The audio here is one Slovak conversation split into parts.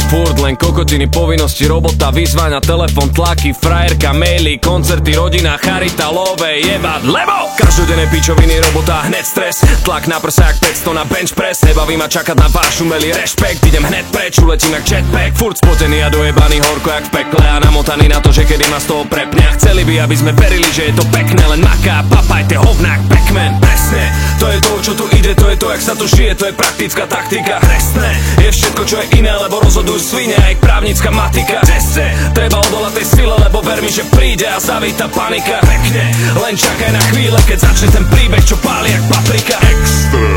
Furt len kokotiny, povinnosti, robota, vyzvania, telefon, tlaky, frajerka, maily, koncerty, rodina, charita, love, jebať, lebo každodenné pičoviny, robota, hned stres, tlak na prsa jak 500 na bench press. Nebaví ma čakať na váš umelý rešpekt, idem hned preč, uletím jak jetpack. Furt spotený a dojebaný, horko jak v pekle a namotaný na to, že kedy ma z toho prepne. A chceli by, aby sme verili, že je to pekné, len maká, papajte, hovnák, Pac-Man. Presne, to je to, čo tu ide, to je to, jak sa tu šije, to je praktická taktika. Presne, je všetko, čo je iné, lebo rozhodujú svine, aj právnická matika. Ceste, treba odolať tej sile, lebo ver mi, že príde a zavíta panika. Pekne, len čakaj na chvíle, keď začne ten príbeh, čo páli jak paprika. Extra.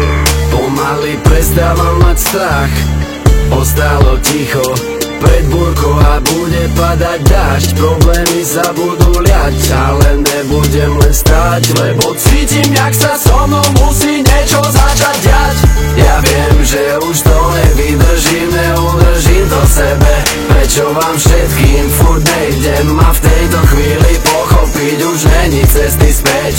Pomaly prestávam mať strach, ostalo ticho pred búrkou a bude padať dážď. Problémy sa budú liať, ale nebudem len stáť, lebo cítim, jak sa so mnou musí niečo začať diať. Ja viem, že už to nevydržím, neudržím to sebe. Prečo vám všetkým furt nejdem a v tejto chvíli pochopiť už není cesty späť.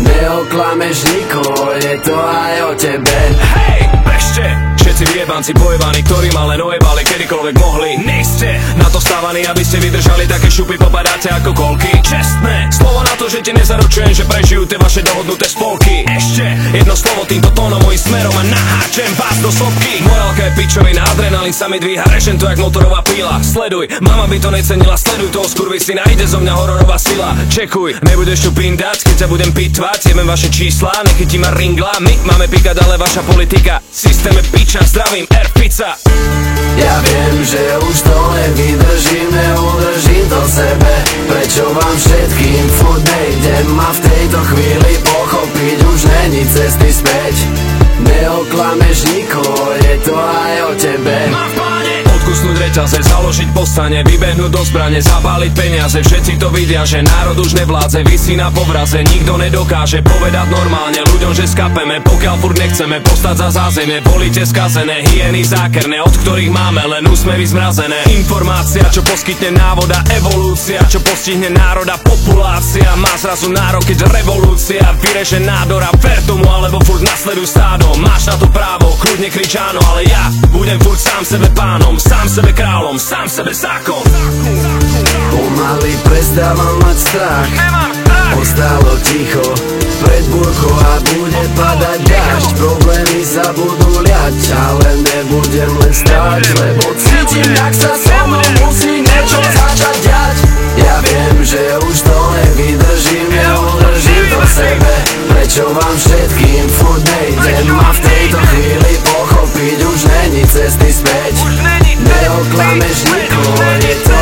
Neoklameš nikoho, je to aj o tebe. Hej, bežte! Všetci vyjebanci pojebaní, ktorí ma len ojebali kedykoľvek mohli. Nejste na to stávaní, aby ste vydržali také šupy, popadáte ako kolky. Čestné slovo na to, že ti nezaručujem, že prežijú tie vaše dohodnuté spolky. Ešte jedno slovo týmto tónom mojím smerom a naháčem vás do sopky. Morálka je pičovina, adrenalín sa mi dvíha, rešem to jak motorová píla. Sleduj, mama by to necenila, sleduj toho skurvisina, ide zo mňa hororová sila. Čekuj, nebudeš tu pindať, keď sa budem pitvať, jebem vaše čísla, nechytí ma ringla. My máme pikať, ale vaša politika systém je piča, zdravím, Air-pizza. Ja viem, že už to nevydržím, neudržím to sebe. Prečo vám všetkým furt nejdem a v tejto chvíli pochopiť už není cesty späť. Neoklameš nikoho, je to aj o tebe. Odkusnúť reťaze, založiť povstanie, vybehnúť do zbrane, zapáliť peniaze. Všetci to vidia, že národ už nevládze, visí na povraze. Nikto nedokáže povedať normálne ľuďom, že skapeme. Pokiaľ furt nechceme postať za zázemie, volíte skazené hyeny zákerné, od ktorých máme len úsmevy zmrazené. Informácia, čo poskytne návoda, evolúcia, čo postihne národa, populácia. Má zrazu nárok, keď revolúcia vyreže nádor a ver tomu, alebo furt nasleduj stádo. Máš na to právo, kľudne krič áno, ale ja budem furt sám sebe pánom, sám sebe kráľom, sám sebe zákon. Pomaly prestávam mať strach, ostalo ticho pred búrkou a bude padať dážď. Problémy sa budú liať, ale nebudem len stáť, lebo cítim, jak sa so mnou musí niečo začať diať. Ja viem, že už to nevydržím, neudržím to sebe. Prečo vám všetkým furt nejdem a v tejto chvíli pochopiť už není cesty späť. Neoklameš nikoho, je to